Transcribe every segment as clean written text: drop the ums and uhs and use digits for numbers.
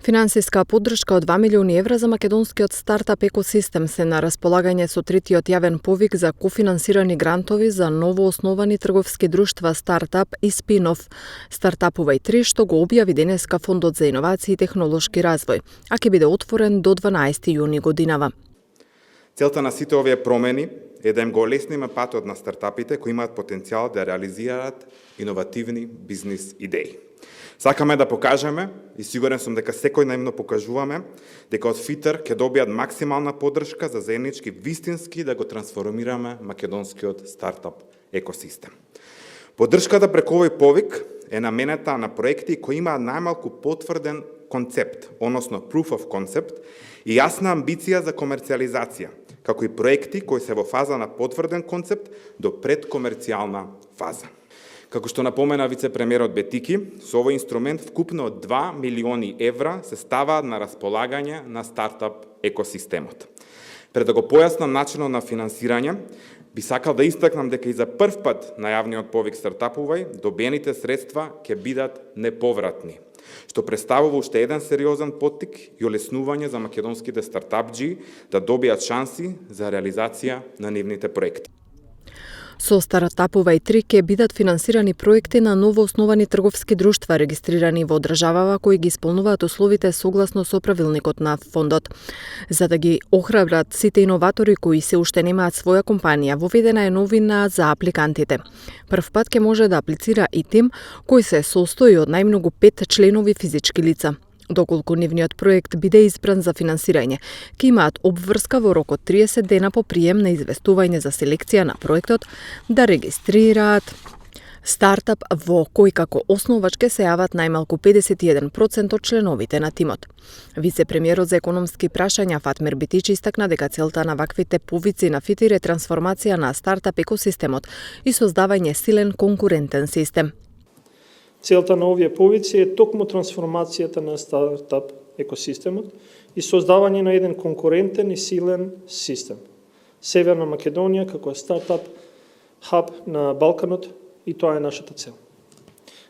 Финансиска поддршка од 2 милиони евра за македонскиот стартап екосистем се на располагање со третиот јавен повик за кофинансирани грантови за новоосновани трговски друштва стартап и спин-оф Стартапувај 3, што го објави денеска Фондот за иновации и технолошки развој, а ќе биде отворен до 12 јуни годинава. Целта на сите овие промени е да им го олесниме патот на стартапите кои имаат потенцијал да реализираат иновативни бизнис идеи. Сакаме да покажеме, и сигурен сум дека секојдневно покажуваме, дека од ФИТР ќе добијат максимална поддршка за заеднички вистински да го трансформираме македонскиот стартап екосистем. Поддршката преку овој повик е наменета на проекти кои имаат најмалку потврден концепт, односно proof of concept, и јасна амбиција за комерцијализација, како и проекти кои се во фаза на потврден концепт до предкомерцијална фаза. Како што напомена вице-премиерот Бетики, со овој инструмент вкупно 2 милиони евра се ставаат на располагање на стартап екосистемот. Пред да го појаснам начинот на финансирање, би сакал да истакнам дека и за прв пат на јавниот повик Стартапувај добиените средства ќе бидат неповратни, што представува уште еден сериозен поттик и олеснување за македонските стартапџи да добијат шанси за реализација на нивните проекти. Со Стартапувај 3 ќе бидат финансирани проекти на новоосновани трговски друштва регистрирани во државава кои ги исполнуваат условите согласно со правилникот на фондот. За да ги охрабрат сите иноватори кои се уште немаат своја компанија, воведена е новина за апликантите. Прв пат ќе може да аплицира и тим кој се состои од најмногу 5 членови физички лица. Доколку нивниот проект биде избран за финансирање, ќе имаат обврска во рок од 30 дена по прием на известување за селекција на проектот да регистрираат стартап во кој како основач ќе се јават најмалку 51% од членовите на тимот. Вице-премиерот за економски прашања Фатмир Битичи истакна дека целта на ваквите повици на ФИТИР е трансформација на стартап екосистемот и создавање силен конкурентен систем. Целта на овие повици е токму трансформацијата на стартап екосистемот и создавање на еден конкурентен и силен систем. Северна Македонија како стартап хаб на Балканот, и тоа е нашата цел.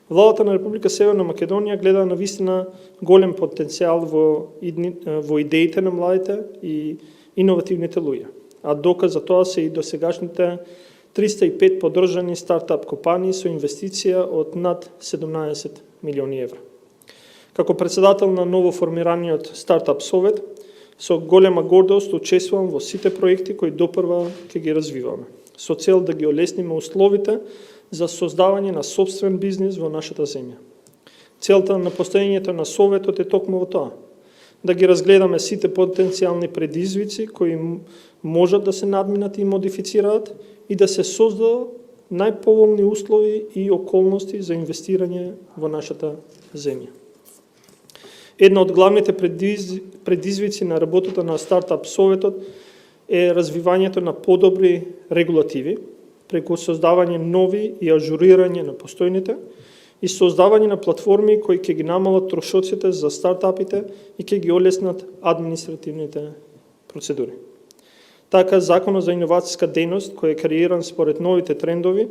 Владата на Република Северна Македонија гледа на вистина голем потенцијал во идеите на младите и иновативните луѓе, а доказ за тоа се и досегашните 305 поддржани стартап компании со инвестиција од над 17 милиони евра. Како председател на новоформираниот стартап совет, со голема гордост учествувам во сите проекти кои допрва ќе ги развиваме, со цел да ги олесниме условите за создавање на сопствен бизнис во нашата земја. Целта на постоењето на советот е токму во тоа, да ги разгледаме сите потенцијални предизвици кои можат да се надминат и модифицираат и да се создадат најповолни услови и околности за инвестирање во нашата земја. Една од главните предизвици на работата на стартап советот е развивањето на подобри регулативи преку создавање нови и ажурирање на постојните и создавање на платформи кои ќе ги намалат трошоците за стартапите и ќе ги олеснат административните процедури. Така, Законот за иновацијска дејност, кој е креиран според новите трендови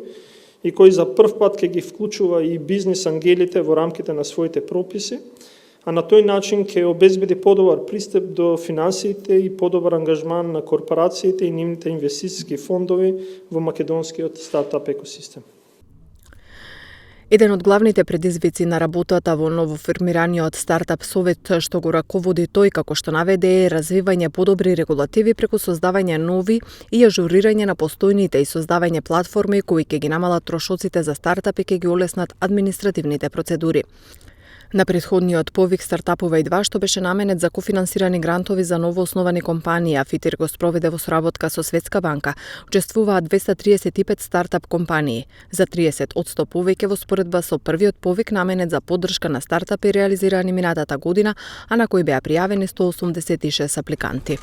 и кој за прв пат ќе ги вклучува и бизнис ангелите во рамките на своите прописи, а на тој начин ќе обезбеди подобар пристап до финансиите и подобар ангажман на корпорациите и нивните инвестициски фондови во македонскиот стартап екосистем. Еден од главните предизвици на работата во новоформираниот стартап совет што го раководи тој како што наведе е развивање подобри регулативи преку создавање нови и ажурирање на постојните и создавање платформи кои ќе ги намалат трошоците за стартапи и ќе ги олеснат административните процедури. На претходниот повик Стартапувај 2, што беше наменет за кофинансирани грантови за новоосновани компании, а ФИТИР го спроведе во соработка со Светска банка, учествуваат 235 стартап компании, за 30% повеќе во споредба со првиот повик наменет за поддршка на стартапи реализирани минатата година, а на кој беа пријавени 186 апликанти.